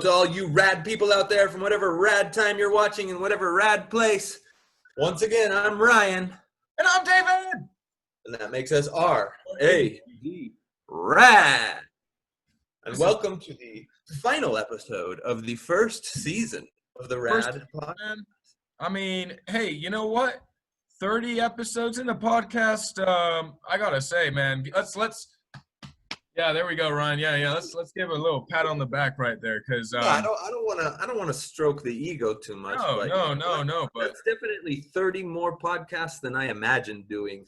to all you rad people out there from whatever rad time you're watching in whatever rad place. Once again, I'm Ryan. And I'm David. And that makes us R-A-D, rad. And welcome to the final episode of the first season of the Rad podcast. I mean, hey, you know what? 30 episodes in the podcast. I gotta say, man, let's. Yeah, there we go, Ryan. Yeah. Let's give a little pat on the back right there, because I don't want to stroke the ego too much. No. But that's definitely 30 more podcasts than I imagined doing.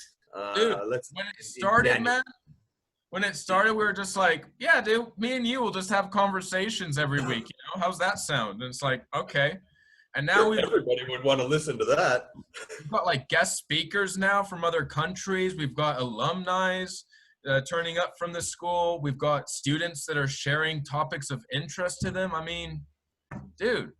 Dude, when it started, man. When it started, we were just like, yeah, dude, me and you will just have conversations every week. You know, how's that sound? And it's like, okay. And now everybody would want to listen to that. We've got like guest speakers now from other countries. We've got alumni turning up from the school. We've got students that are sharing topics of interest to them. I mean, dude,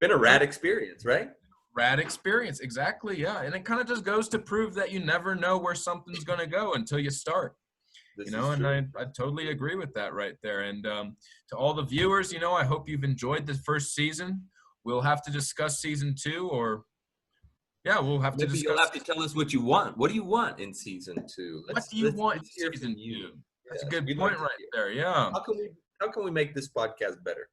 been a rad experience, right? Rad experience, exactly, yeah. And it kind of just goes to prove that you never know where something's going to go until you start. And I totally agree with that right there. And to all the viewers, I hope you've enjoyed the first season. We'll have to discuss season 2, or we'll have to discuss. You'll have to tell us what you want. What do you want in season 2? What do you want in season 2? That's a good point right there, yeah. How can we make this podcast better?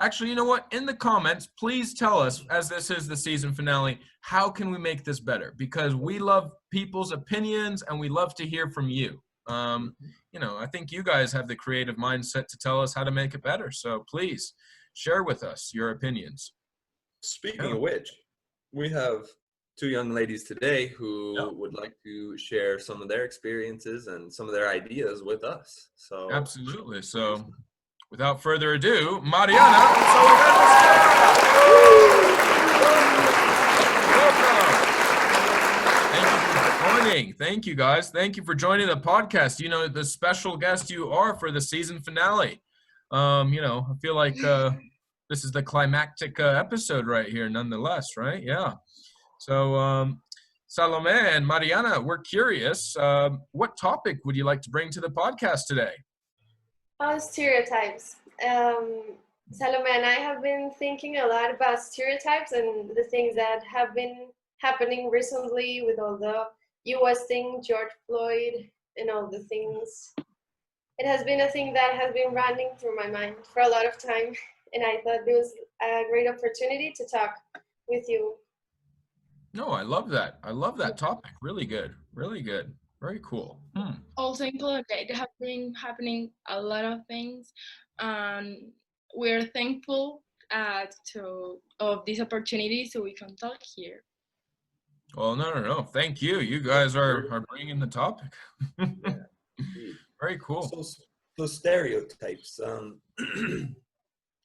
Actually, you know what? In the comments, please tell us, as this is the season finale, how can we make this better? Because we love people's opinions and we love to hear from you. I think you guys have the creative mindset to tell us how to make it better. So please share with us your opinions. Speaking of which, we have 2 young ladies today who would like to share some of their experiences and some of their ideas with us. So absolutely. So without further ado, Mariana. Welcome. Thank you, guys. Thank you for joining the podcast. The special guest you are for the season finale. I feel like this is the climactic episode right here, nonetheless, right? Yeah. So, Salome and Mariana, we're curious. What topic would you like to bring to the podcast today? Stereotypes. Salome and I have been thinking a lot about stereotypes and the things that have been happening recently with all the U.S. thing, George Floyd, and all the things. It has been a thing that has been running through my mind for a lot of time, and I thought it was a great opportunity to talk with you. No, I love that. I love that topic. Really good. Really good. Very cool. Also in Colombia, there have been happening a lot of things. We're thankful of this opportunity so we can talk here. Well, no. Thank you. You guys are bringing the topic. Very cool. So stereotypes.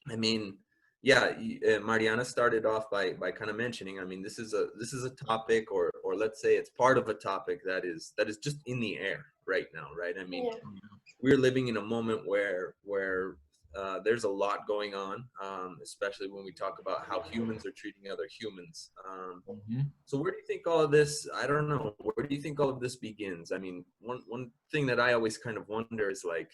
I mean, Mariana started off by kind of mentioning. I mean, this is a topic, or let's say it's part of a topic that is just in the air right now, right? I mean, we're living in a moment where there's a lot going on, especially when we talk about how humans are treating other humans. So where do you think all of this? I don't know. Where do you think all of this begins? I mean, one thing that I always kind of wonder is like.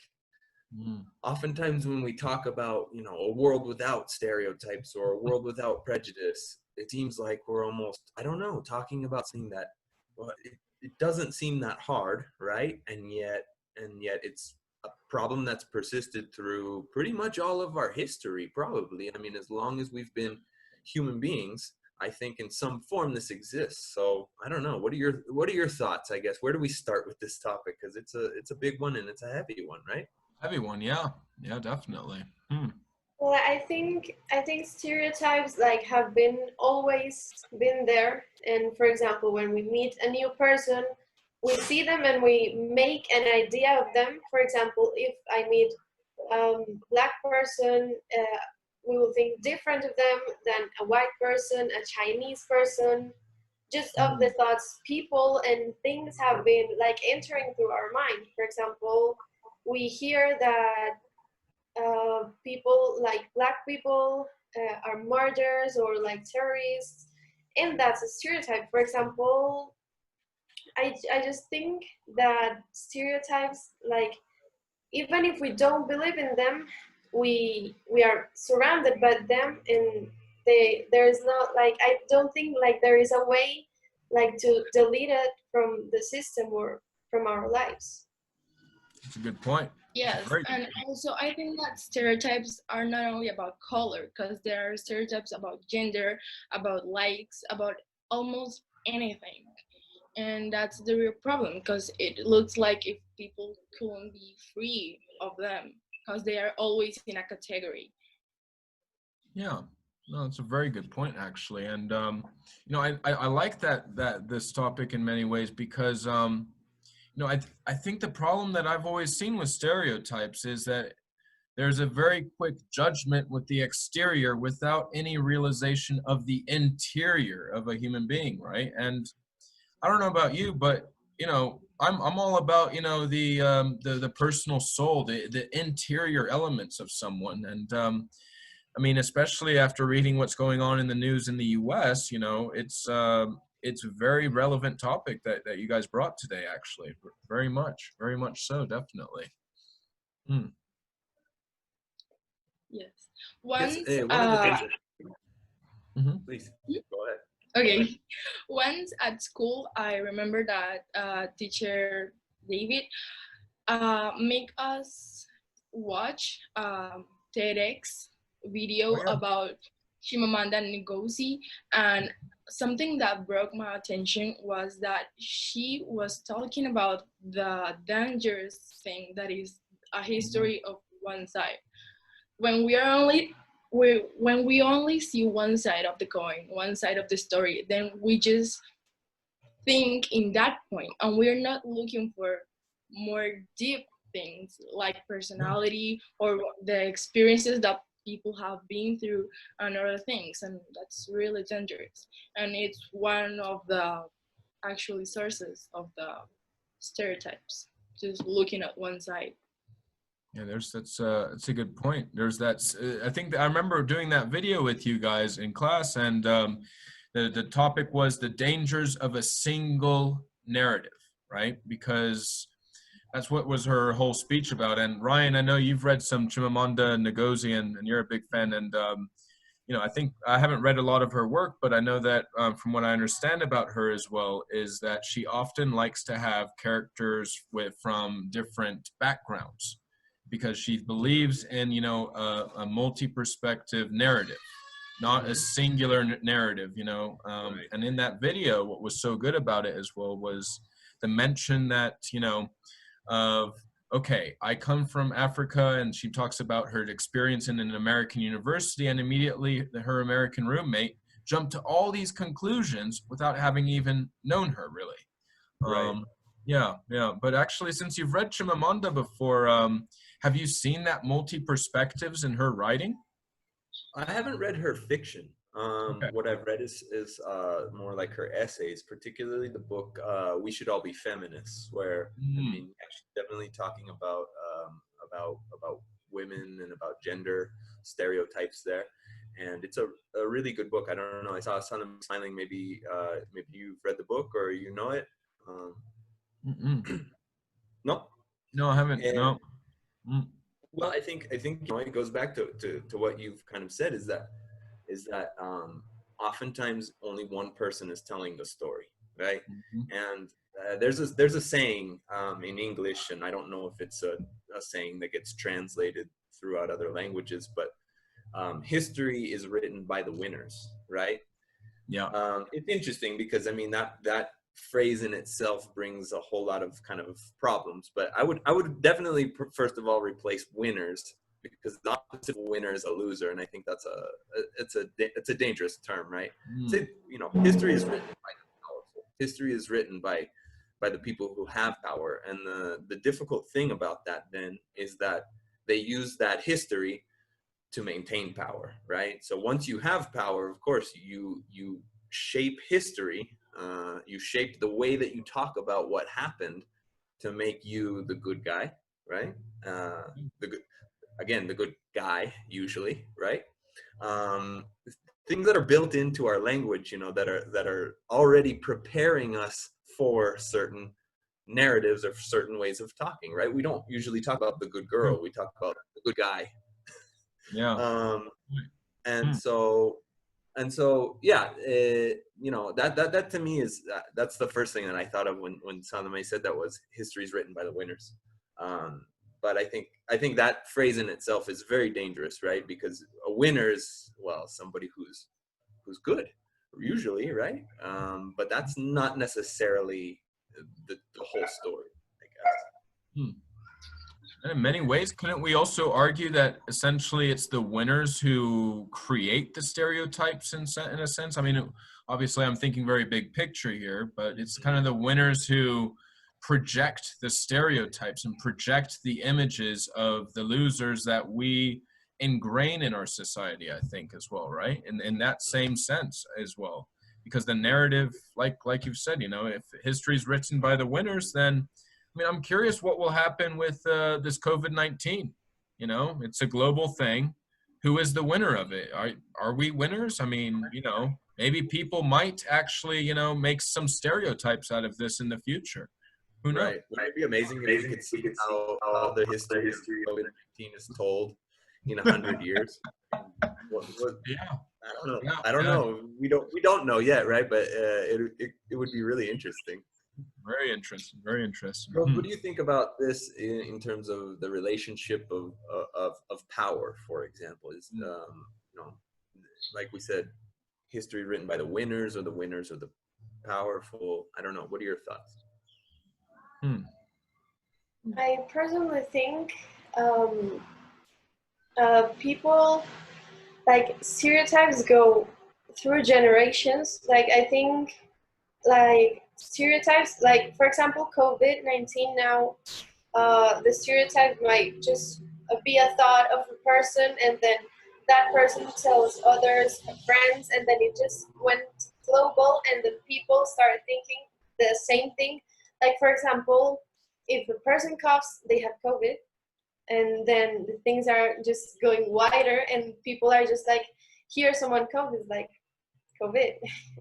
Oftentimes when we talk about, a world without stereotypes or a world without prejudice, it seems like we're almost, I don't know, talking about something that, well, it doesn't seem that hard, right? And yet it's a problem that's persisted through pretty much all of our history, probably. I mean, as long as we've been human beings, I think in some form this exists. So I don't know. What are your thoughts, I guess? Where do we start with this topic? Because it's a big one and it's a heavy one, right? Heavy one, yeah, definitely. Well, I think stereotypes have always been there. And for example, when we meet a new person, we see them and we make an idea of them. For example, if I meet Black person, we will think different of them than a white person, a Chinese person. Just of the thoughts people and things have been entering through our mind. For example, we hear that people like Black people are murderers or terrorists, and that's a stereotype. For example, I just think that stereotypes, even if we don't believe in them, we are surrounded by them, and there's not like, I don't think like there is a way like to delete it from the system or from our lives. That's a good point. Yes, Very and also I think that stereotypes are not only about color, because there are stereotypes about gender, about likes, about almost anything. And that's the real problem, because it looks like if people couldn't be free of them, because they are always in a category. Yeah, no, it's a very good point actually, and I like that this topic in many ways because I think the problem that I've always seen with stereotypes is that there's a very quick judgment with the exterior without any realization of the interior of a human being, right? And I don't know about you, but I'm all about the personal soul, the interior elements of someone, and I mean, especially after reading what's going on in the news in the U.S., it's a very relevant topic that you guys brought today. Actually, very much so, definitely. Hmm. Yes. Yes, Once, one of the things Mhm. please go ahead. okay. Once at school, I remember that teacher David make us watch TEDx Oh video yeah. about Chimamanda Ngozi, and something that broke my attention was that she was talking about the dangerous thing that is a history of one side. When we are only when we only see one side of the coin, one side of the story, then we just think in that point, and we're not looking for more deep things like Yeah. personality or the experiences that people have been through and other things, and that's really dangerous, and it's one of the actually sources of the stereotypes, just looking at one side. Yeah, that's a good point. There's that. I think I remember doing that video with you guys in class, and the topic was the dangers of a single narrative, right? Because that's what was her whole speech about. And Ryan, I know you've read some Chimamanda Ngozi, and you're a big fan. And I think I haven't read a lot of her work, but I know that from what I understand about her as well is that she often likes to have characters from different backgrounds because she believes in a multi-perspective narrative, not a singular narrative. Right. And in that video, what was so good about it as well was the mention that of okay, I come from Africa, and she talks about her experience in an American university, and immediately her American roommate jumped to all these conclusions without having even known her really. Right. Yeah. But actually, since you've read Chimamanda before, have you seen that multi-perspectives in her writing? I haven't read her fiction. Okay. What I've read is more like her essays, particularly the book "We Should All Be Feminists," where I Mm, mean, she's definitely talking about women and about gender stereotypes there, and it's a really good book. I don't know. I saw Son of Smiling. Maybe you've read the book or you know it. Um, mm-mm. no. No, I haven't. And No. Mm, well, I think it goes back to what you've kind of said is that oftentimes only one person is telling the story, right? mhm. And there's a saying in English, and I don't know if it's a saying that gets translated throughout other languages, but history is written by the winners, right? Yeah. It's interesting because I mean that phrase in itself brings a whole lot of kind of problems. But I would definitely first of all replace winners because the opposite of a winner is a loser, and I think it's a dangerous term, right? Mm, So, history is written by the powerful. History is written by the people who have power, and the difficult thing about that then is that they use that history to maintain power, right? So once you have power, of course, you shape history. You shape the way that you talk about what happened to make you the good guy, right? The good, again, the good guy usually, right? Um, Things that are built into our language, that are already preparing us for certain narratives or certain ways of talking, right? We don't usually talk about the good true. girl. We talk about the good guy. Yeah. And Hmm. so yeah, you know, that to me is that's the first thing that I thought of when Salome said that was history is written by the winners. But I think that phrase in itself is very dangerous, right? Because a winner is, well, somebody who's good usually, right? But that's not necessarily the whole story, I guess. Hmm. And in many ways, couldn't we also argue that essentially it's the winners who create the stereotypes in a sense? I mean, obviously I'm thinking very big picture here, but it's kind of the winners who project the stereotypes and project the images of the losers that we ingrain in our society, I think, as well, right? In that same sense as well. Because the narrative, like you've said, you know, if history is written by the winners, then I mean, I'm curious what will happen with this COVID-19. You know, it's a global thing. Who is the winner of it? Are we winners? I mean, you know, maybe people might actually, you know, make some stereotypes out of this in the future. Who knows? Right. Wouldn't it be amazing if we could see how the history of COVID-19 is told in 100 years? What, Yeah. I don't know. Yeah. I don't Yeah. know. We don't know yet, right? But it would be really interesting. Very interesting. Very interesting. So what do you think about this in terms of the relationship of power, for example? Is you know, like we said, history written by the winners, or the winners are the powerful? I don't know. What are your thoughts? I personally think um, people, like, stereotypes go through generations. Like, I think, like, stereotypes, like, for example, COVID-19 now, the stereotype might just be a thought of a person, and then that person tells others, friends, and then it just went global, and then people started thinking the same thing. Like, for example, if a person coughs, they have COVID, and then the things are just going wider, and people are just like, here, someone cough is like COVID.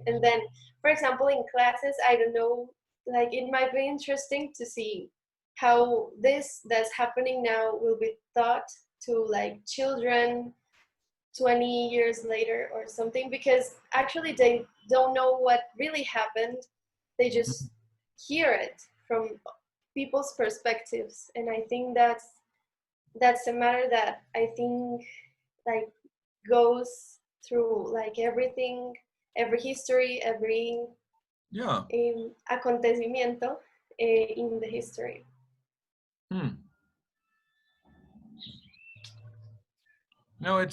And then, for example, in classes, I don't know, like, it might be interesting to see how this that's happening now will be taught to, like, children 20 years later or something, because actually they don't know what really happened. They just hear it from people's perspectives. And I think that's a matter that I think, like, goes through, like, everything, every history, every Yeah. acontecimiento in the history. No,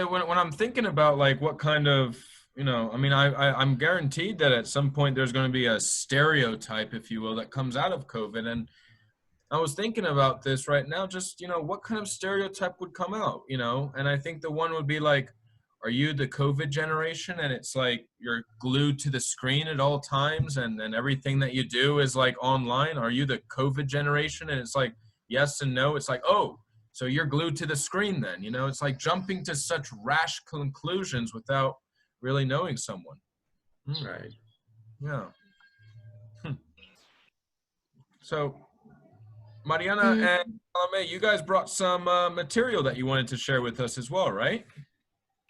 when I'm thinking about like what kind of, you know, I mean, I'm guaranteed that at some point there's going to be a stereotype, if you will, that comes out of COVID. And I was thinking about this right now, just, you know, what kind of stereotype would come out, you know? And I think the one would be like, are you the COVID generation? And it's like you're glued to the screen at all times, and everything that you do is like online. Are you the COVID generation? And it's like yes and no. It's like, oh, so you're glued to the screen then, you know? It's like jumping to such rash conclusions without really knowing someone. Right. Yeah. So Mariana and Salome, you guys brought some material that you wanted to share with us as well, right?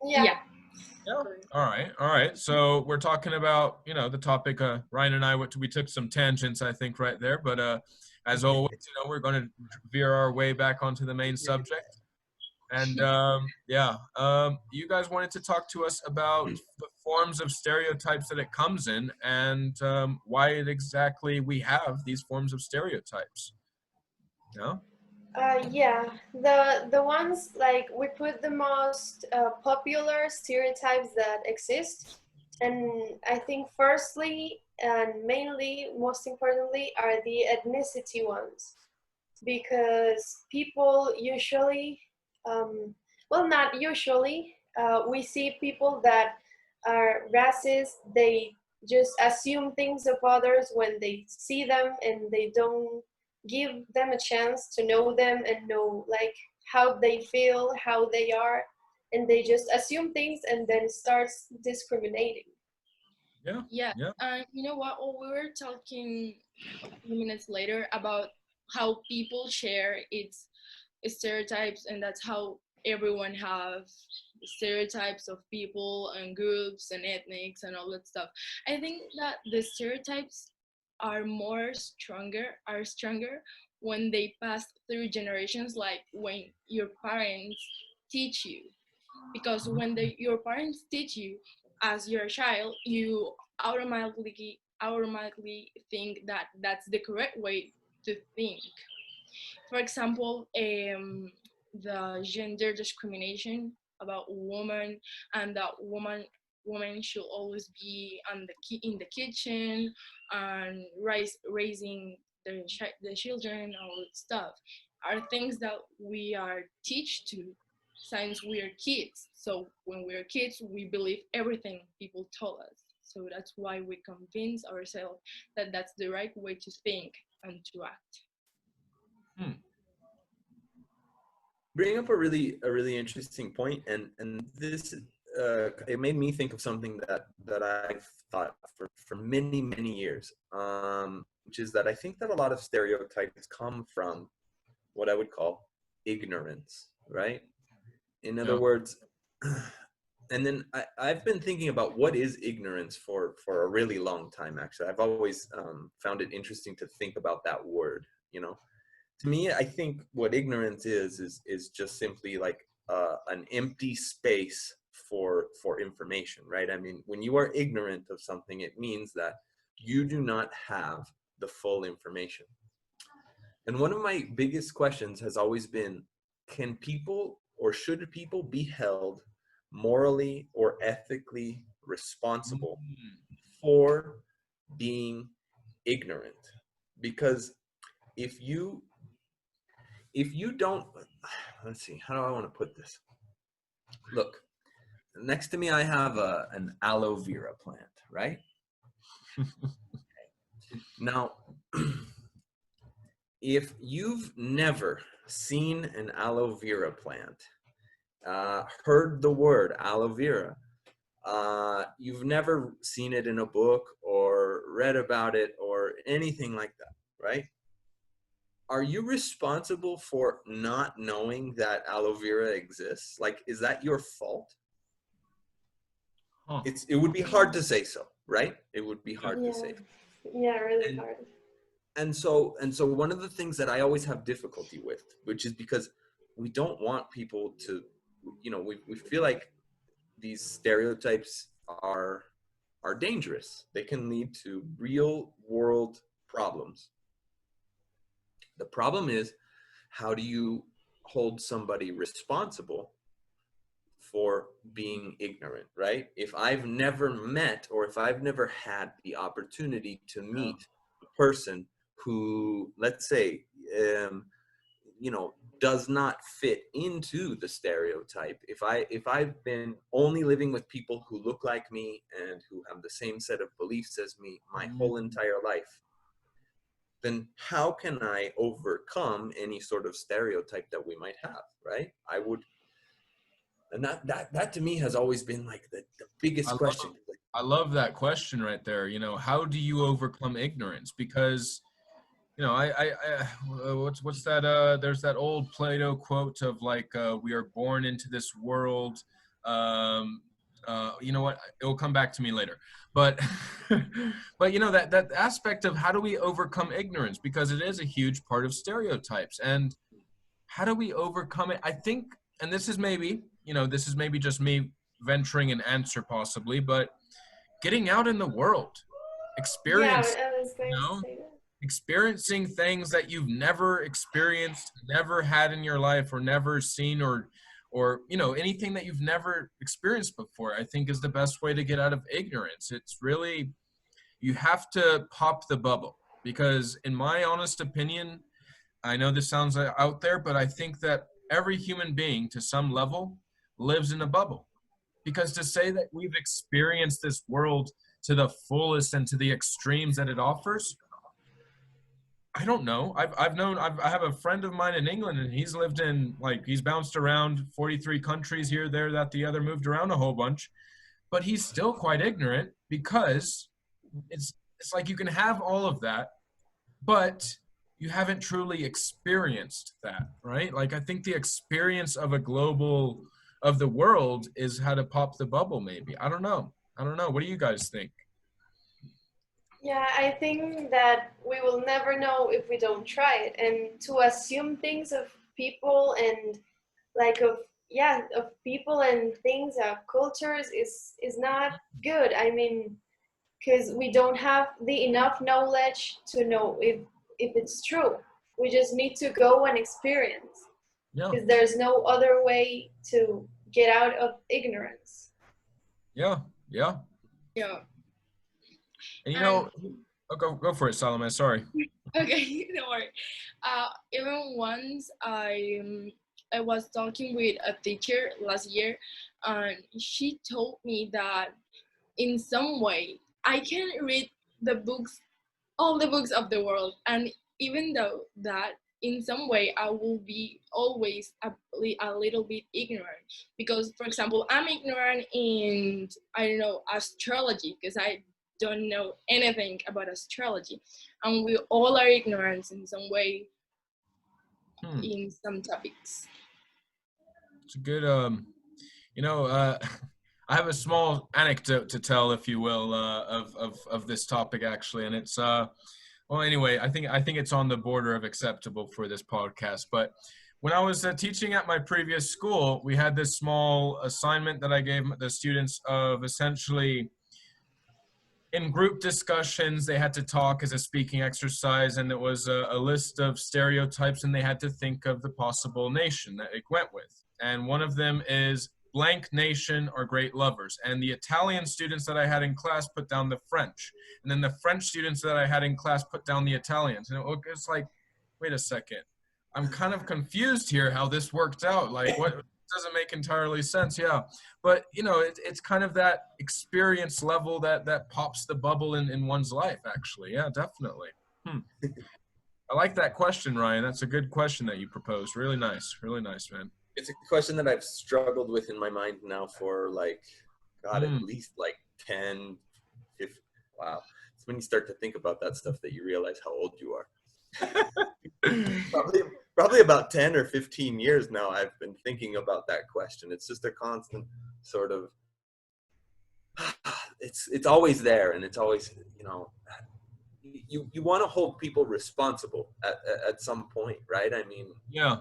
Yeah. Yeah. All right. All right. So we're talking about, you know, the topic, Ryan and I, we took some tangents, I think, right there. But as always, you know, we're going to veer our way back onto the main subject. And you guys wanted to talk to us about the forms of stereotypes that it comes in, and why exactly we have these forms of stereotypes. Yeah. Yeah, the ones, like, we put the most popular stereotypes that exist, and I think firstly and mainly, most importantly, are the ethnicity ones, because people usually, well, not usually, we see people that are racist. They just assume things of others when they see them, and they don't give them a chance to know them and know, like, how they feel, how they are, and they just assume things and then starts discriminating. Yeah. Yeah. Yeah. You know what? We were talking a few minutes later about how people share its stereotypes, and that's how everyone have stereotypes of people and groups and ethnics and all that stuff. I think that the stereotypes are stronger when they pass through generations, like when your parents teach you. Because when your parents teach you as your child, you automatically think that that's the correct way to think. For example, the gender discrimination about women, and that women should always be in the kitchen and raising the children and all that stuff, are things that we are teach to since we are kids. So when we are kids, we believe everything people told us. So that's why we convince ourselves that that's the right way to think and to act. Hmm. Bring up a really interesting point, and this it made me think of something that I've thought for many years, which is that I think that a lot of stereotypes come from what I would call ignorance, right? In other Yeah. words, and then I've been thinking about what is ignorance for a really long time. Actually, I've always found it interesting to think about that word. You know, to me, I think what ignorance is just simply like an empty space for information, right? I mean, when you are ignorant of something, it means that you do not have the full information. And one of my biggest questions has always been, can people or should people be held morally or ethically responsible for being ignorant? Because if you don't, let's see, how do I want to put this? Look, next to me I have an aloe vera plant, right? Now, if you've never seen an aloe vera plant, heard the word aloe vera, you've never seen it in a book or read about it or anything like that, right? Are you responsible for not knowing that aloe vera exists? Like, is that your fault? Huh. It would be hard to say so, right? It would be hard to Yeah, say. yeah, really And hard. and so one of the things that I always have difficulty with, which is because we don't want people to, you know, we feel like these stereotypes are dangerous. They can lead to real world problems. The problem is, how do you hold somebody responsible for being ignorant, right? If I've never met or if I've never had the opportunity to meet a person who, let's say, um, you know, does not fit into the stereotype, if I've been only living with people who look like me and who have the same set of beliefs as me my whole entire life, then how can I overcome any sort of stereotype that we might have, right? I would, and that to me has always been like the biggest I question. I love that question right there. You know, how do you overcome ignorance? Because, you know, what's that? There's that old Plato quote of like, we are born into this world. Um, you know what? It will come back to me later. But, but you know, that aspect of how do we overcome ignorance? Because it is a huge part of stereotypes. And how do we overcome it? I think, and this is maybe, you know, this is maybe just me venturing an answer possibly, but getting out in the world, Yeah, experience, I was you going to know, say that. experiencing things that you've never experienced, never had in your life, or never seen, or you know, anything that you've never experienced before, I think is the best way to get out of ignorance. It's really, you have to pop the bubble, because in my honest opinion, I know this sounds out there, but I think that every human being to some level lives in a bubble. Because to say that we've experienced this world to the fullest and to the extremes that it offers, I don't know. I have a friend of mine in England, and he's lived in, like, he's bounced around 43 countries here, there, that, the other, moved around a whole bunch, but he's still quite ignorant, because it's like you can have all of that, but you haven't truly experienced that, right? Like, I think the experience of of the world is how to pop the bubble, maybe. I don't know. What do you guys think? Yeah, I think that we will never know if we don't try it. And to assume things of people and like of yeah of people and things of cultures is not good. I mean, because we don't have the enough knowledge to know if it's true. We just need to go and experience Yeah. because there's no other way to get out of ignorance. Yeah. Yeah. Yeah. And And oh, go for it, Salome. Sorry. okay, don't worry. Even once I was talking with a teacher last year, and she told me that in some way I can read the books, all the books of the world, and even though that in some way I will be always a little bit ignorant, because for example I'm ignorant in, I don't know, astrology, because I don't know anything about astrology, and we all are ignorant in some way in some topics. It's a good I have a small anecdote to tell, if you will, of this topic actually, and it's well, anyway, I think it's on the border of acceptable for this podcast. But when I was teaching at my previous school, we had this small assignment that I gave the students of essentially, in group discussions, they had to talk as a speaking exercise, and it was a list of stereotypes, and they had to think of the possible nation that it went with. And one of them is blank nation or great lovers. And the Italian students that I had in class put down the French. And then the French students that I had in class put down the Italians. And it's like, wait a second. I'm kind of confused here how this worked out. Like, what doesn't make entirely sense? Yeah. But, it's kind of that experience level that pops the bubble in one's life, actually. Yeah, definitely. I like that question, Ryan. That's a good question that you proposed. Really nice, man. It's a question that I've struggled with in my mind now for at least 10, 15. Wow. It's when you start to think about that stuff that you realize how old you are. probably about 10 or 15 years now I've been thinking about that question. It's just a constant sort of, it's always there, and it's always, you want to hold people responsible at some point, right? I mean, yeah.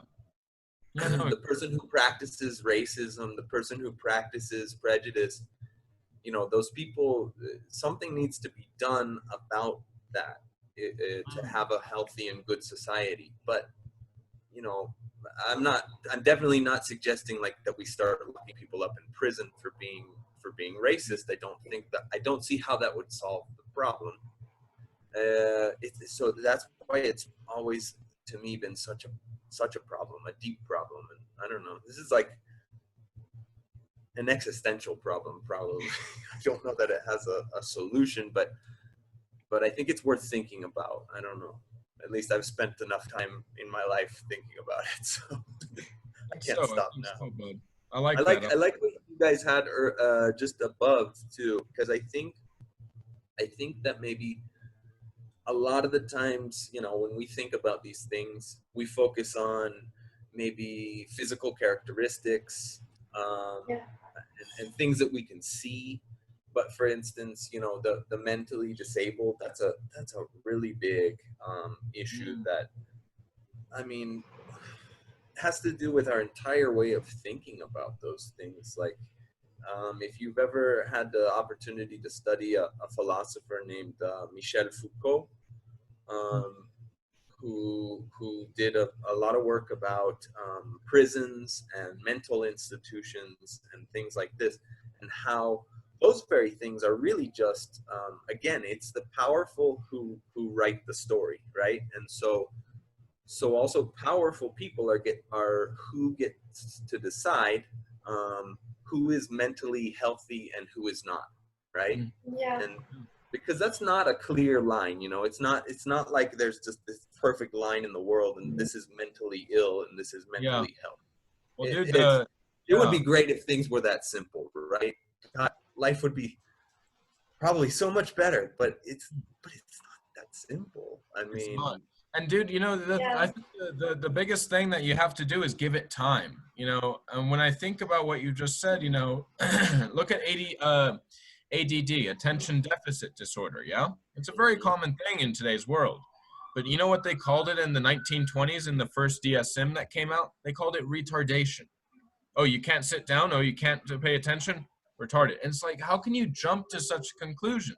No. The person who practices racism, the person who practices prejudice, those people, something needs to be done about that to have a healthy and good society. But, I'm definitely not suggesting that we start locking people up in prison for being racist. I don't see how that would solve the problem. So that's why it's always, to me, been such a problem, a deep problem. And I don't know, this is like an existential problem, probably. I don't know that it has a solution, but I think it's worth thinking about. I don't know. At least I've spent enough time in my life thinking about it, so I can't stop now. Bud. I like what you guys had just above too, because I think that maybe a lot of the times, when we think about these things, we focus on maybe physical characteristics and things that we can see. But for instance, the mentally disabled, that's a really big issue that, I mean, has to do with our entire way of thinking about those things. Like, if you've ever had the opportunity to study a philosopher named Michel Foucault, who did a lot of work about prisons and mental institutions and things like this, and how those very things are really just, again, it's the powerful who write the story, right? And so also powerful people are who gets to decide who is mentally healthy and who is not, right? Yeah. And because that's not a clear line, it's not like there's just this perfect line in the world and this is mentally ill and this is mentally healthy. Well, it would be great if things were that simple, right? God, life would be probably so much better, but it's not that simple. I mean, And dude, you know, Yeah. I think the biggest thing that you have to do is give it time. You know, and when I think about what you just said, you know, look at ADD, attention deficit disorder. Yeah, it's a very common thing in today's world. But you know what they called it in the 1920s in the first DSM that came out? They called it retardation. Oh, you can't sit down. Oh, you can't pay attention. Retarded. And it's like, how can you jump to such a conclusion?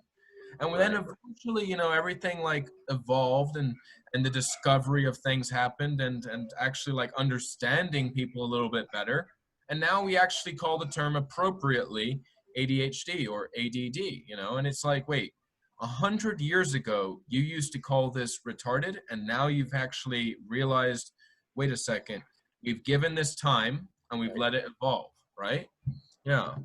And then Right. eventually, you know, everything like evolved and the discovery of things happened and actually like understanding people a little bit better. And now we actually call the term appropriately ADHD or ADD, you know, and it's like, wait, 100 years ago, you used to call this retarded, and now you've actually realized, wait a second, we've given this time and we've Right. let it evolve, right? Yeah.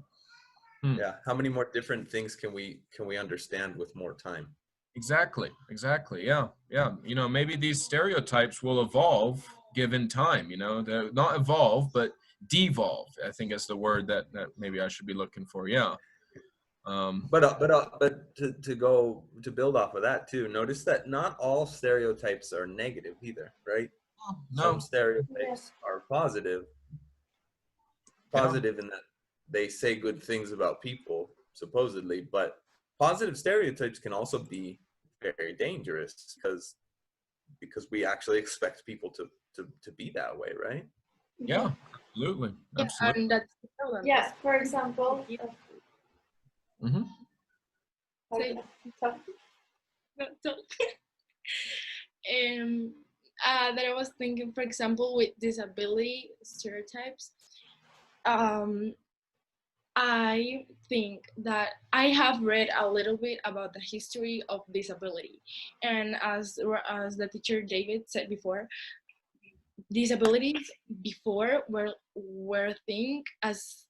Hmm. Yeah. How many more different things can we understand with more time? Exactly. Exactly. Yeah. Yeah. You know, maybe these stereotypes will evolve given time, you know, they're not evolve, but devolve, I think is the word that maybe I should be looking for. Yeah. Um, But to build off of that too, notice that not all stereotypes are negative either, right? Some no. Yeah. stereotypes are Yeah. positive in that they say good things about people, supposedly, but positive stereotypes can also be very dangerous because we actually expect people to be that way, right? Yeah. Absolutely. Yeah, Absolutely. and that's the problem. Yeah, for example, Hmm. Say, so- no, so, um, that I was thinking, for example, with disability stereotypes. Um, I think that I have read a little bit about the history of disability, and as the teacher David said before, disabilities before were think as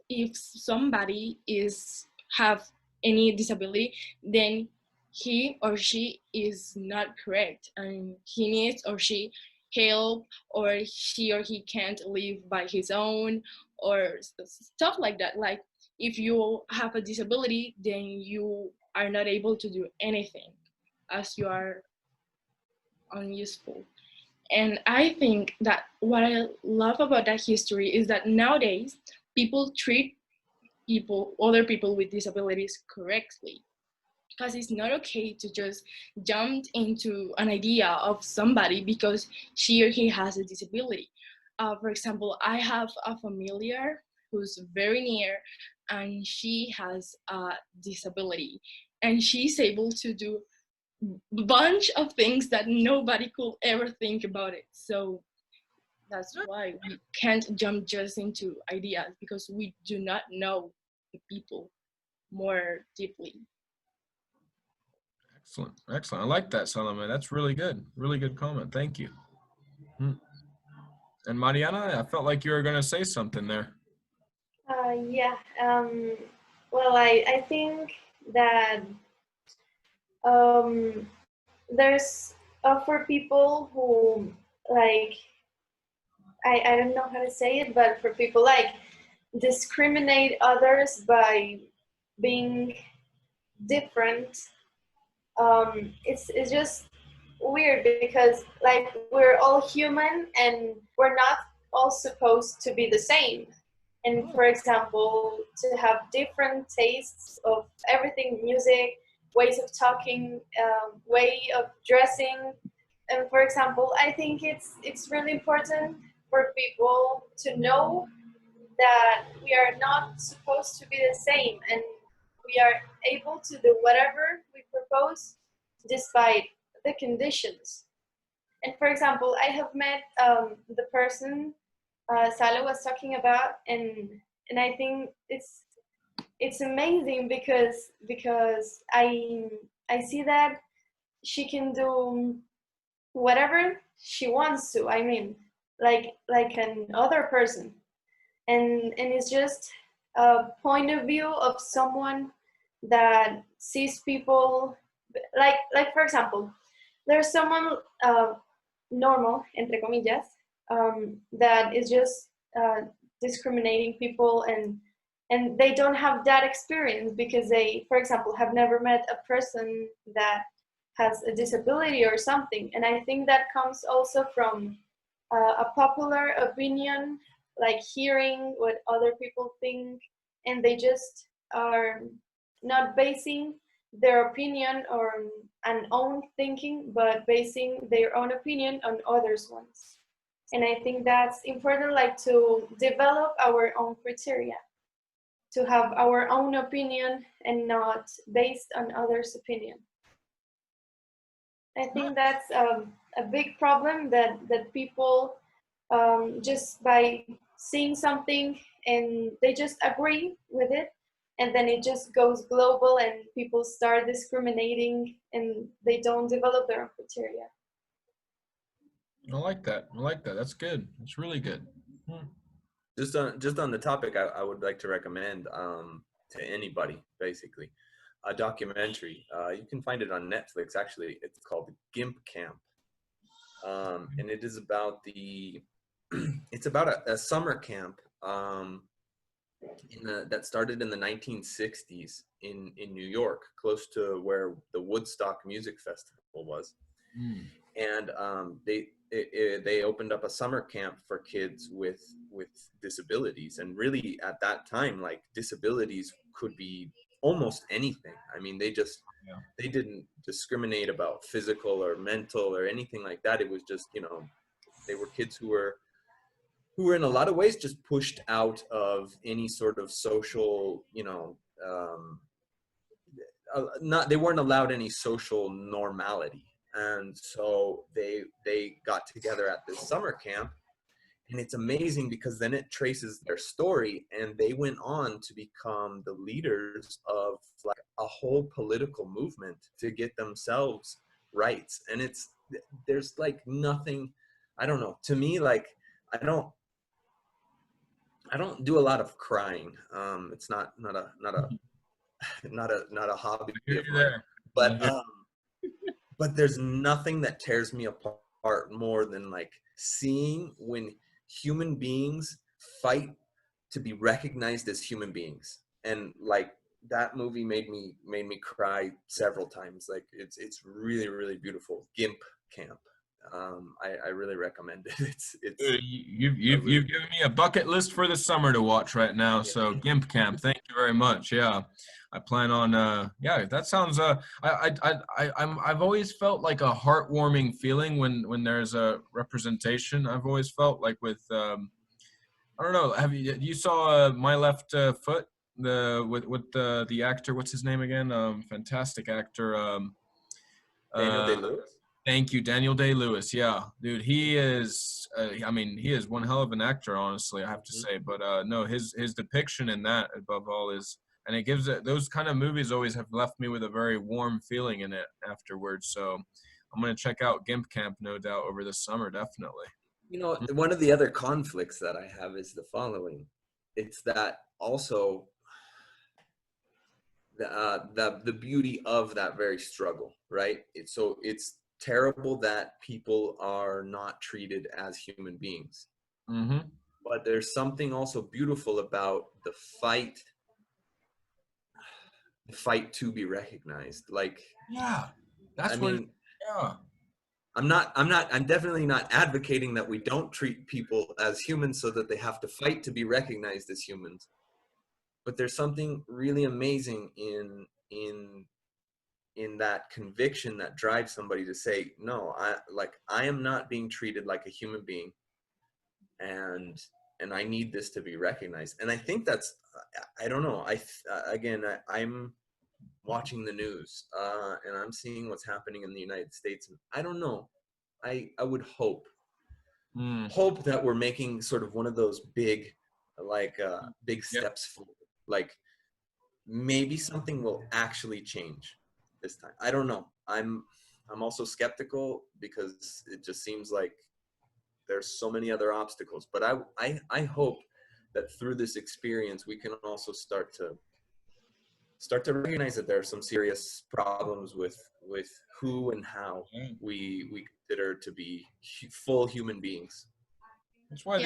if somebody is have any disability, then he or she is not correct and he needs or she help, or he or he can't live by his own, or stuff like that. Like if you have a disability, then you are not able to do anything, as you are unuseful. And I think that what I love about that history is that nowadays people treat other people with disabilities correctly, because it's not okay to just jump into an idea of somebody because she or he has a disability. For example, I have a familiar who's very near, and she has a disability, and she's able to do a bunch of things that nobody could ever think about it. So that's why we can't jump just into ideas, because we do not know the people more deeply. Excellent. Excellent. I like that, Salome. That's really good. Really good comment. Thank you. Hmm. And Mariana, I felt like you were going to say something there. yeah. Well, I think that there's for people who like I don't know how to say it, but for people like discriminate others by being different, it's just weird because like we're all human and we're not all supposed to be the same. And for example, to have different tastes of everything, music, ways of talking, way of dressing. And for example, I think it's really important for people to know that we are not supposed to be the same, and we are able to do whatever we propose despite the conditions. And for example, I have met the person Salo was talking about, and I think it's amazing because I see that she can do whatever she wants to. I mean, like an other person, and it's just a point of view of someone that sees people like for example, there's someone normal entre comillas that is just discriminating people, and they don't have that experience because they, for example, have never met a person that has a disability or something. And I think that comes also from a popular opinion, like hearing what other people think, and they just are not basing their opinion on an own thinking, but basing their own opinion on others' ones. And I think that's important, like to develop our own criteria, to have our own opinion and not based on others' opinion. I think that's a big problem that people just by seeing something and they just agree with it, and then it just goes global and people start discriminating and they don't develop their own criteria. I like that. I like that. That's good. That's really good. Just on the topic, I would like to recommend to anybody basically a documentary. You can find it on Netflix. Actually, it's called Gimp Camp, and it is about the it's about a summer camp that started in the 1960s in New York, close to where the Woodstock Music Festival was. And they opened up a summer camp for kids with disabilities. And really at that time, like, disabilities could be almost anything. I mean, they didn't discriminate about physical or mental or anything like that. It was just, they were kids who were in a lot of ways just pushed out of any sort of social, they weren't allowed any social normality. And so they got together at this summer camp, and it's amazing because then it traces their story, and they went on to become the leaders of like a whole political movement to get themselves rights. And there's like nothing, I don't know, to me, like, I don't do a lot of crying. It's not a hobby of mine. But there's nothing that tears me apart more than like seeing when human beings fight to be recognized as human beings. And like, that movie made me cry several times. Like, it's really, really beautiful. Gimp Camp. I really recommend it. You've given me a bucket list for the summer to watch right now. So Gimp Camp, thank you very much. Yeah, I plan on. That sounds. I've always felt like a heartwarming feeling when there's a representation. I've always felt like with. I don't know. You saw My Left Foot? With the actor. What's his name again? Fantastic actor. Daniel Day-Lewis. Thank you, Daniel Day-Lewis. Yeah, dude, he is. He is one hell of an actor, honestly, I have to say. But no, his depiction in that, above all, is, and it gives it, those kind of movies always have left me with a very warm feeling in it afterwards. So I'm gonna check out Gimp Camp, no doubt, over the summer, definitely. One of the other conflicts that I have is the following. It's that also the beauty of that very struggle, right? It's terrible that people are not treated as human beings. Mm-hmm. But there's something also beautiful about the fight to be recognized. Like, yeah, that's I'm definitely not advocating that we don't treat people as humans so that they have to fight to be recognized as humans. But there's something really amazing in that conviction that drives somebody to say, no, I am not being treated like a human being, and I need this to be recognized. And I think that's, I don't know, I'm watching the news, and I'm seeing what's happening in the United States. I don't know, I would hope that we're making sort of one of those big steps forward. Like, maybe something will actually change this time. I don't know. I'm also skeptical because it just seems like there's so many other obstacles. But I hope that through this experience we can also start to recognize that there are some serious problems with who and how we consider to be full human beings. That's why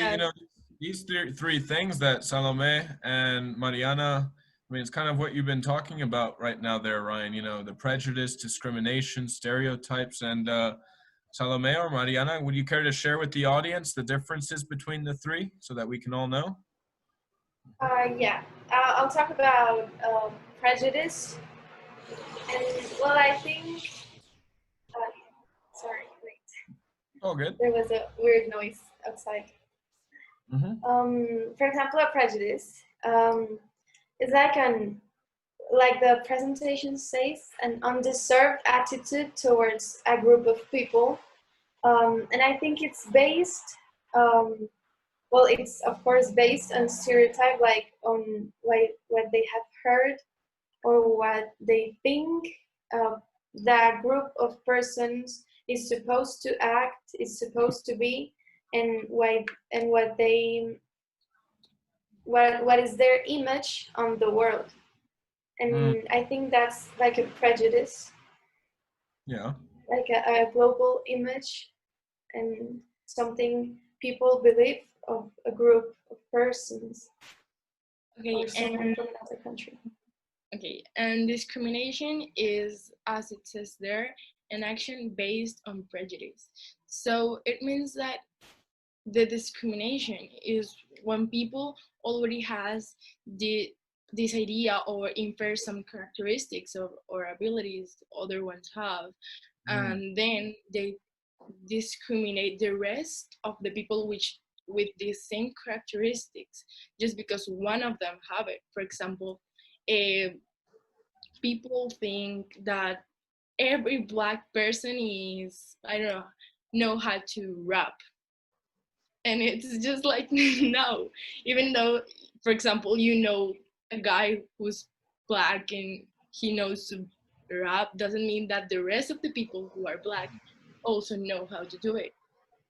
these three things that Salome and Mariana I mean, it's kind of what you've been talking about right now there, Ryan, you know, the prejudice, discrimination, stereotypes, and Salome or Mariana, would you care to share with the audience the differences between the three so that we can all know? Yeah, I'll talk about prejudice. And well, I think, sorry, wait, Oh, good. there was a weird noise outside. For example, a prejudice is like the presentation says, an undeserved attitude towards a group of people. And I think it's based, well, it's of course based on stereotype, like on what they have heard or what they think that group of persons is supposed to act, is supposed to be, and what they what is their image on the world. And I think that's like a prejudice, Yeah. like a global image and something people believe of a group of persons Okay, or someone and from another country. okay, and discrimination is, as it says there, an action based on prejudice. So it means that the discrimination is when people already has this idea or infer some characteristics or abilities other ones have, and then they discriminate the rest of the people which with these same characteristics just because one of them have it. For example, people think that every black person is, I don't know how to rap, and it's just like no, even though, for example, you know, a guy who's black and he knows to rap doesn't mean that the rest of the people who are black also know how to do it.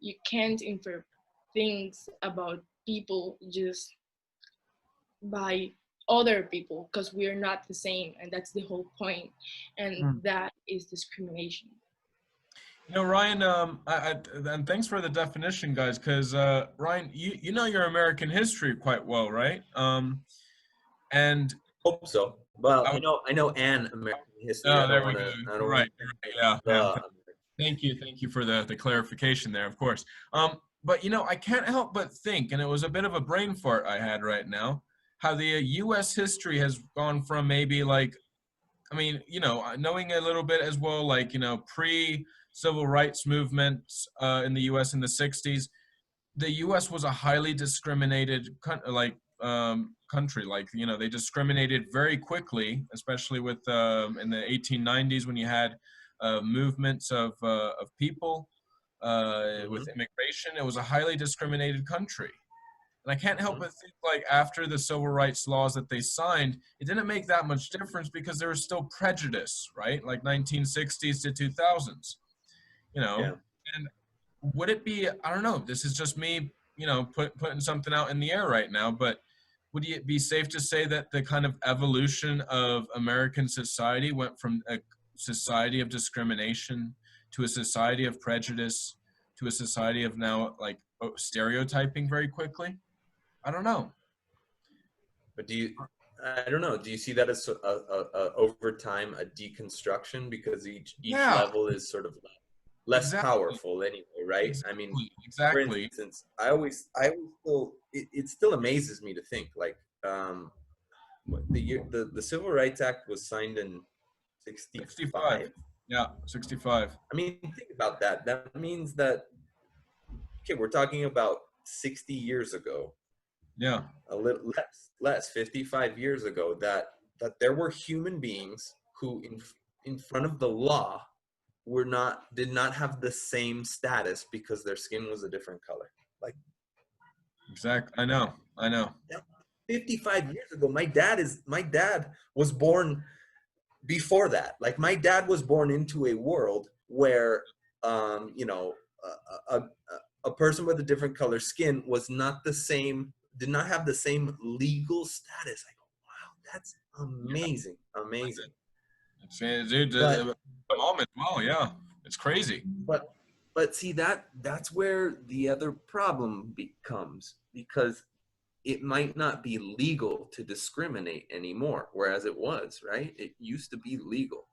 You can't infer things about people just by other people because we're not the same, and that's the whole point, and that is discrimination. You know, Ryan, and thanks for the definition, guys, because Ryan, you know your American history quite well, right? And Hope so. Well, I, I know an American history. oh, there we go. I don't You're want right. to. You're right. Yeah. Thank you for the clarification there, of course. But you know, I can't help but think, and it was a bit of a brain fart I had right now, how the U.S. history has gone from maybe like, I mean, you know, knowing a little bit as well, like, you know, pre-civil rights movements in the U.S. in the 60s, the U.S. was a highly discriminated country. Like, you know, they discriminated very quickly, especially with in the 1890s when you had movements of people with immigration. It was a highly discriminated country. And I can't help but think, like, after the civil rights laws that they signed, it didn't make that much difference because there was still prejudice, right? Like 1960s to 2000s, you know? Yeah. And would it be, I don't know, this is just me, you know, putting something out in the air right now, but would it be safe to say that the kind of evolution of American society went from a society of discrimination to a society of prejudice to a society of now, like, stereotyping very quickly? I don't know. But I don't know. Do you see that as over time a deconstruction because each Yeah. level is sort of less Exactly. powerful anyway, right? I mean, for Exactly. instance, I always still it still amazes me to think like the Civil Rights Act was signed in 65. Yeah, 65. I mean, think about that. That means that okay, we're talking about 60 years ago. Yeah. A little less 55 years ago that there were human beings who in front of the law did not have the same status because their skin was a different color. Like Exactly. I know. 55 years ago, my dad was born before that. Like my dad was born into a world where you know, a person with a different color skin was not the same, did not have the same legal status. I go, wow, that's amazing. Amazing. Dude, the moment. Well, yeah, it's crazy. But see that's where the other problem becomes, because it might not be legal to discriminate anymore, whereas it was, right? It used to be legal.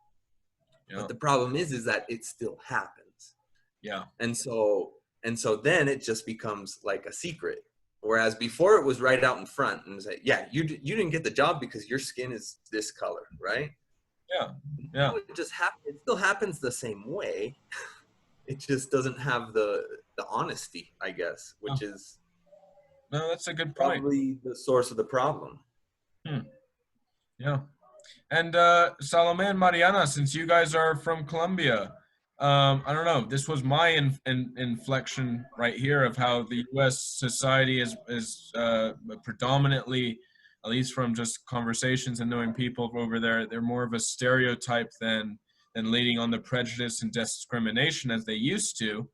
Yeah. But the problem is that it still happens. Yeah. And so then it just becomes like a secret. Whereas before it was right out in front and say, yeah, you didn't get the job because your skin is this color, right? Yeah. Yeah. It just happens. It still happens the same way. It just doesn't have the honesty, I guess, which is No, that's a good point. probably the source of the problem. Yeah. And Salome and Mariana, since you guys are from Colombia, I don't know. This was my inflection right here of how the U.S. society is predominantly, at least from just conversations and knowing people over there, they're more of a stereotype than leading on the prejudice and discrimination as they used to.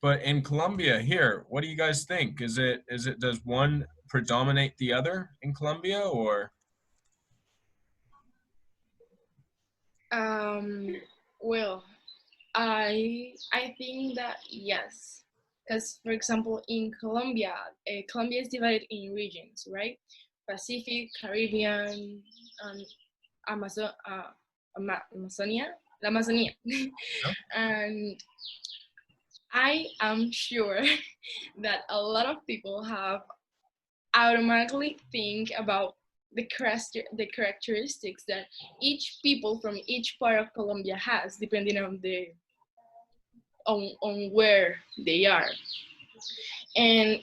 But in Colombia here, what do you guys think? Is it does one predominate the other in Colombia, or? Well, I think that yes, because for example in Colombia, Colombia is divided in regions, right? Pacific, Caribbean, Amazon, Amazonia, La Amazonia, and I am sure that a lot of people have automatically think about the characteristics that each people from each part of Colombia has, depending on the on where they are. And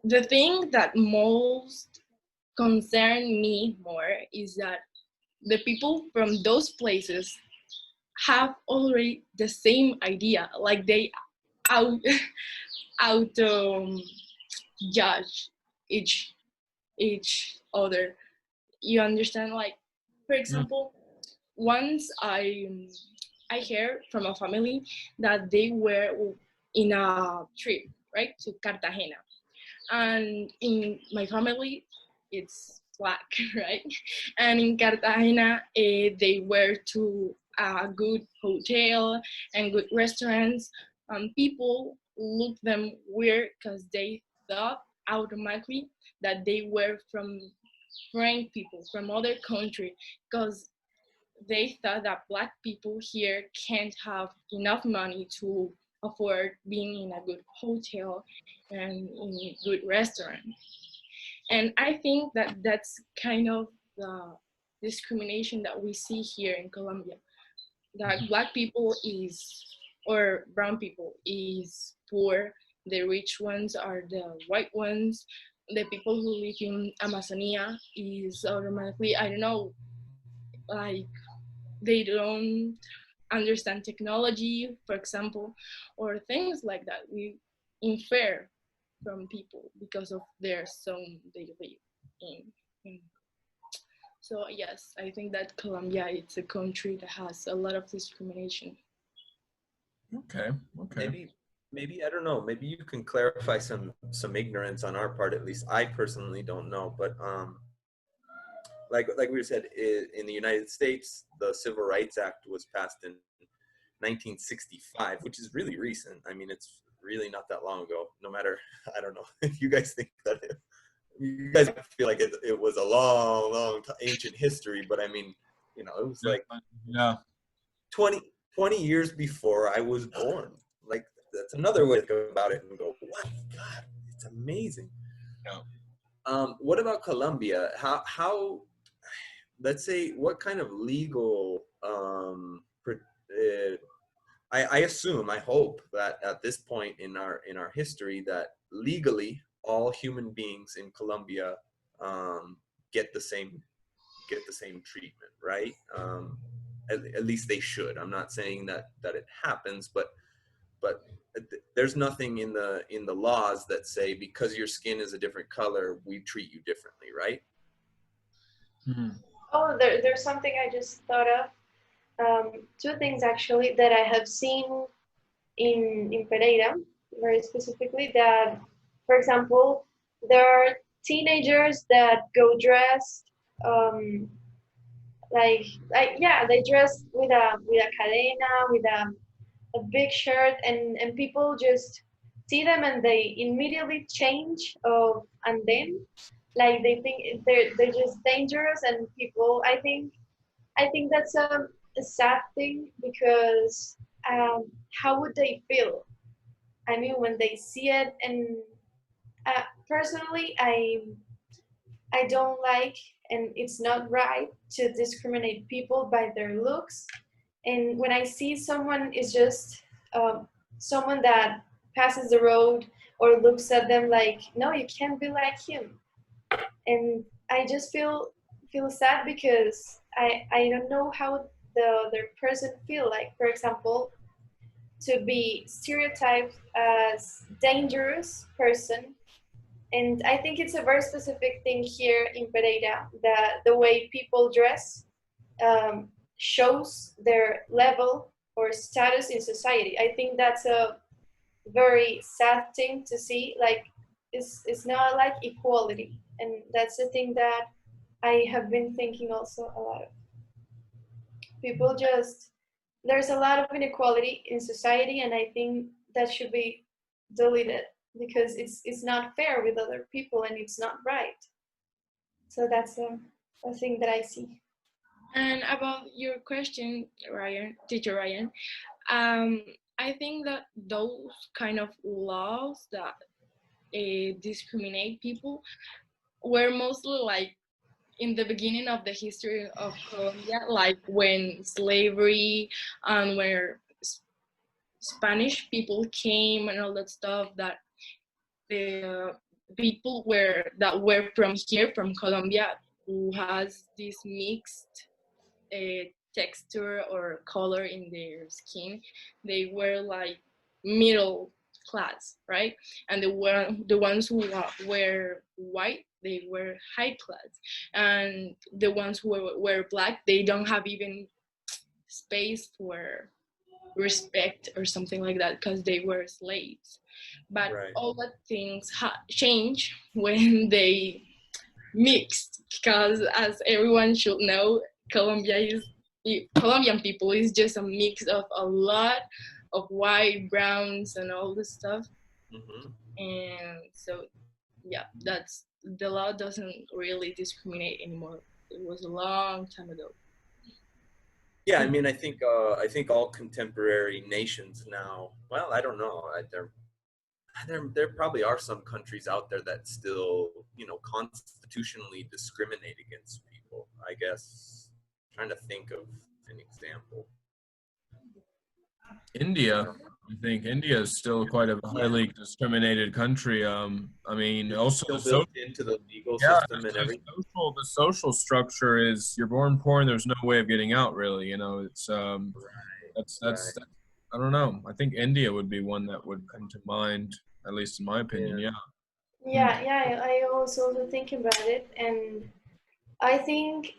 the thing that most concern me more is that the people from those places have already the same idea, like they out auto judge each other. You understand? Like, for example, once I heard from a family that they were in a trip, right, to Cartagena, and in my family, it's black, right, and in Cartagena, they were to a good hotel and good restaurants. People looked them weird because they thought automatically that they were from foreign people from other country, because they thought that black people here can't have enough money to afford being in a good hotel and in a good restaurant. And I think that that's kind of the discrimination that we see here in Colombia, that black people is, or brown people is poor, the rich ones are the white ones, the people who live in Amazonia is automatically, I don't know, like they don't understand technology, for example, or things like that. We infer from people because of their zone they live in. So yes, I think that Colombia it's a country that has a lot of discrimination. Okay. Maybe I don't know. Maybe you can clarify some ignorance on our part. At least I personally don't know. But like we said, in the United States, the Civil Rights Act was passed in 1965, which is really recent. I mean, it's really not that long ago. No matter, I don't know if you guys think that you guys feel like it was a long ancient history, but I mean, it was like 20 years before I was born. Like, that's another way to think about it and go, what? God, it's amazing. Yeah. What about Colombia? How let's say, what kind of legal, I assume, I hope that at this point in our history that legally all human beings in Colombia get the same treatment, right? At least they should. I'm not saying that it happens, but there's nothing in the laws that say because your skin is a different color, we treat you differently, right? Mm-hmm. Oh, there's something I just thought of. Two things actually that I have seen in Pereira, very specifically, that, for example, there are teenagers that go dressed like yeah, they dress with a cadena, with a big shirt, and people just see them and they immediately change of and then Like they think they're just dangerous, and people. I think that's a sad thing because how would they feel? I mean, when they see it, and personally, I don't like, and it's not right to discriminate people by their looks. And when I see someone is just someone that passes the road or looks at them like, no, you can't be like him, and I just feel sad because I don't know how the other person feel. Like, for example, to be stereotyped as dangerous person, and I think it's a very specific thing here in Pereira that the way people dress shows their level or status in society. I think that's a very sad thing to see. Like, it's not like equality, and that's the thing that I have been thinking also a lot of. People just there's a lot of inequality in society, and I think that should be deleted because it's not fair with other people and it's not right. So that's a thing that I see. And about your question, Ryan, teacher Ryan, um, I think that those kind of laws that discriminate people were mostly like in the beginning of the history of Colombia, like when slavery and where Spanish people came and all that stuff. That the people were from here, from Colombia, who has this mixed texture or color in their skin, they were like middle class, right? And the ones who were white, they were high class, and the ones who were black, they don't have even space for respect or something like that because they were slaves. But Right. all that things change when they mixed, because as everyone should know, Colombia is Colombian people is just a mix of a lot of white, browns, and all this stuff. Hmm. And so, yeah, that's the law doesn't really discriminate anymore. It was a long time ago. Yeah, I mean, I think all contemporary nations now. Well, I don't know. There probably are some countries out there that still, constitutionally discriminate against people. I guess. Trying to think of an example. India. Um, I think India is still quite a yeah, highly discriminated country. I mean, it's also still the social, built into the legal yeah, system and everything. the social structure is you're born poor and there's no way of getting out. Really, it's Right. that's I don't know. I think India would be one that would come to mind, at least in my opinion. Yeah. Yeah. Hmm. Yeah, I also think about it, and I think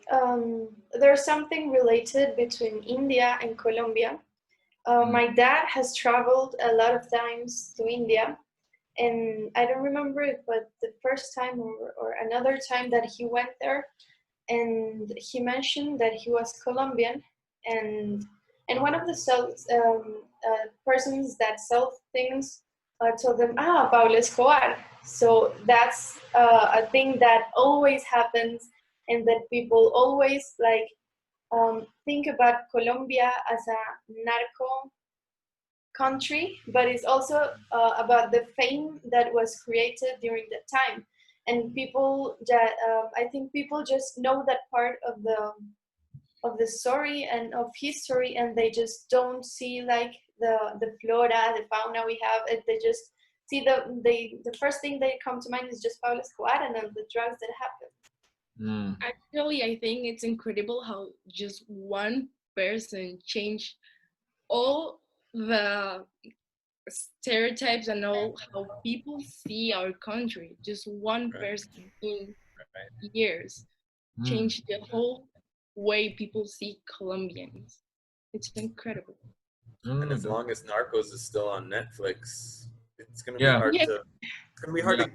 there's something related between India and Colombia. Hmm. My dad has traveled a lot of times to India, and I don't remember it, but the first time or another time that he went there, and he mentioned that he was Colombian, and one of the persons that sell things told them, Pablo Escobar. So that's a thing that always happens, and that people always like think about Colombia as a narco country, but it's also about the fame that was created during that time. And people, I think people just know that part of the story and of history, and they just don't see like the flora, the fauna we have. And they just see the first thing that come to mind is just Pablo Escobar and all the drugs that happen. Hmm. Actually, I think it's incredible how just one person changed all the stereotypes and all how people see our country. Just one Right. person in Right. years Hmm. changed the whole way people see Colombians. It's incredible. And Oh, as long as Narcos is still on Netflix, it's gonna be yeah. hard Yeah, to it's gonna be hard Yeah.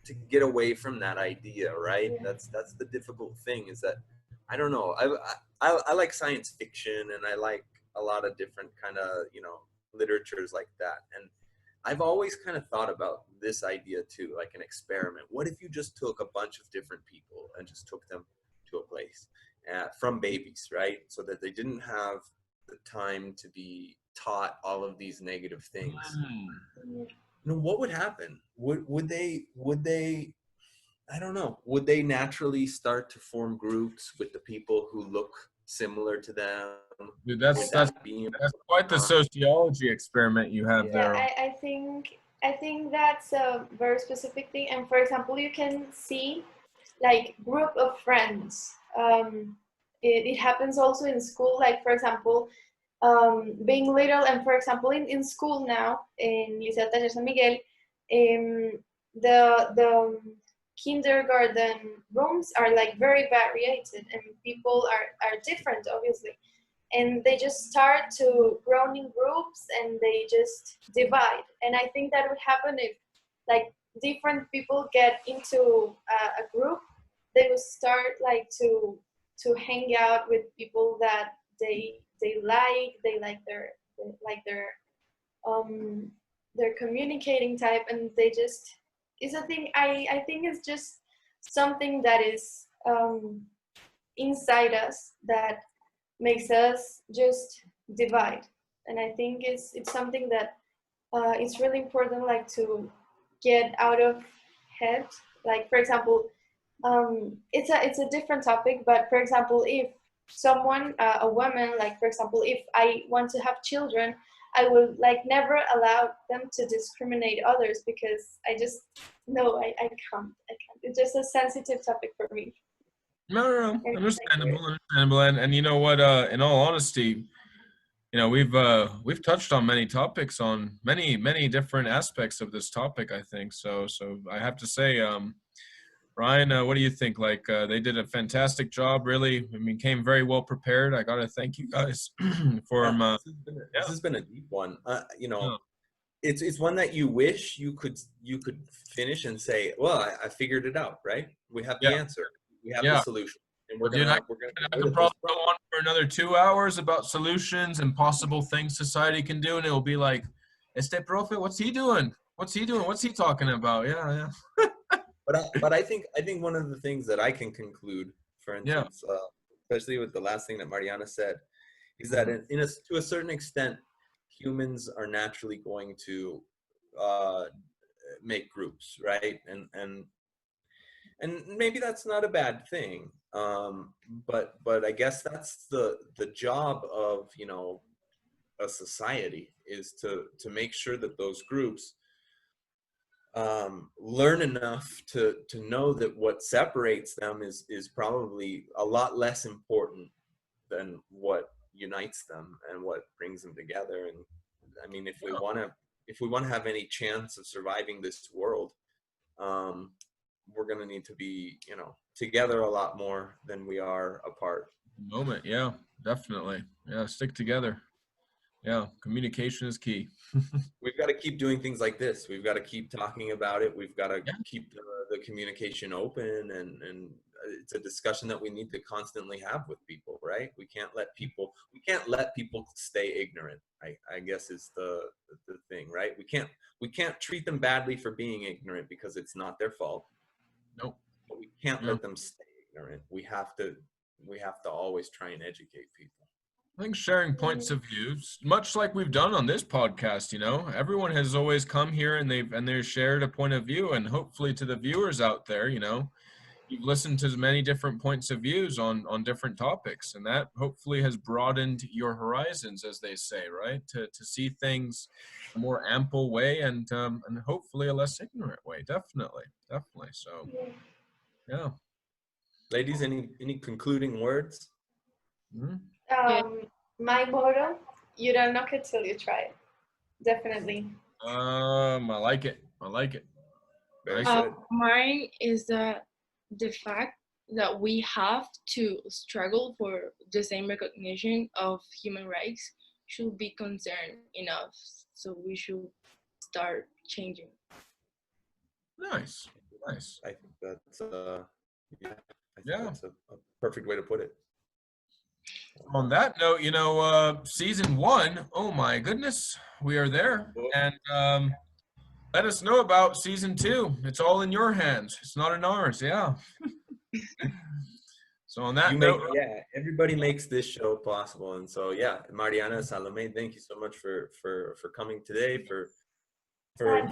to get away from that idea, right? Yeah. That's the difficult thing is that I don't know. I like science fiction and I like a lot of different kind of literatures like that. And I've always kind of thought about this idea too, like an experiment. What if you just took a bunch of different people and just took them to a place from babies, right? So that they didn't have the time to be taught all of these negative things. What would happen? Would they I don't know. Would they naturally start to form groups with the people who look similar to them? Dude, Would that's that be quite the sociology experiment you have Yeah. Yeah, there. I think that's a very specific thing. And for example, you can see like group of friends. It happens also in school. Like for example, being little, and for example, in school now in Liceo Taller San Miguel, the kindergarten rooms are like very variated, and people are different, obviously, and they just start to grow in groups and they just divide. And I think that would happen if like different people get into a group. They would start like to hang out with people that they like um their communicating type, and they just, it's a thing. I think it's just something that is inside us that makes us just divide. And I think it's something that it's really important, like to get out of head. Like for example, it's a different topic, but for example, if someone, a woman, like for example, if I want to have children, I will like never allow them to discriminate others, because I just, no, I can't. It's just a sensitive topic for me. No. Understandable. And you know what? In all honesty, we've touched on many topics, on many different aspects of this topic, I think. So I have to say, Ryan, what do you think? Like, they did a fantastic job, really. I mean, came very well prepared. I gotta thank you guys for this has been a deep one. Yeah. It's one that you wish you could finish and say, well, I figured it out, right? We have the Yeah. answer. We have Yeah. the solution, and we're Dude, gonna I go could with probably this go on for another 2 hours about solutions and possible things society can do, and it will be like, este profe, what's he doing? What's he doing? What's he talking about? Yeah. But I think one of the things that I can conclude, for Yeah. instance, especially with the last thing that Mariana said, is that to a certain extent, humans are naturally going to make groups, right? And maybe that's not a bad thing. But I guess that's the job of a society, is to make sure that those groups learn enough to know that what separates them is probably a lot less important than what unites them and what brings them together. And I mean, if we want to have any chance of surviving this world, we're going to need to be together a lot more than we are apart. Moment. Yeah, definitely. Yeah, stick together. Yeah, communication is key. We've got to keep doing things like this. We've got to keep talking about it. We've got to Yeah. keep the communication open, and it's a discussion that we need to constantly have with people, right? We can't let people stay ignorant. I guess is the thing, right? We can't treat them badly for being ignorant, because it's not their fault. Nope. But we can't Yeah. let them stay ignorant. We have to always try and educate people. I think sharing points of views, much like we've done on this podcast, everyone has always come here and they've shared a point of view, and hopefully to the viewers out there, you've listened to many different points of views on different topics, and that hopefully has broadened your horizons, as they say, right? To see things a more ample way, and hopefully a less ignorant way. Definitely. So, yeah. Ladies, any concluding words? Mm-hmm. My motto: you don't knock it till you try it. Definitely. I like it. Very Nice. good. Mine is that the fact that we have to struggle for the same recognition of human rights should be concern enough. So we should start changing. Nice. I think that's that's a perfect way to put it. On that note, season 1, oh my goodness, we are there. And let us know about season 2. It's all in your hands. It's not in ours. Yeah. So on that note, everybody makes this show possible. And so, Mariana, Salome, thank you so much for coming today, for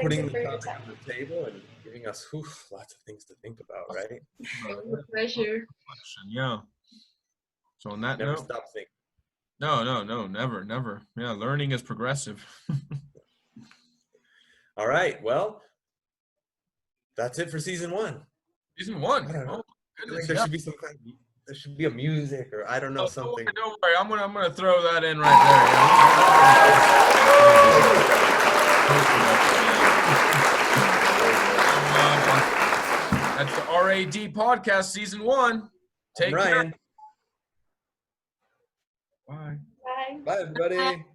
putting the topic on the table and giving us lots of things to think about, right? It was a pleasure. yeah. So on that Never note, stop thinking. No, never. Yeah, learning is progressive. All right, well, that's it for season 1. Season 1. I don't know. Oh, goodness, There should be there should be a music, or I don't know, something. Don't worry. I'm gonna throw that in right there. That's the RAD podcast, season 1. Take care. Ryan. Bye. Bye. Bye, everybody.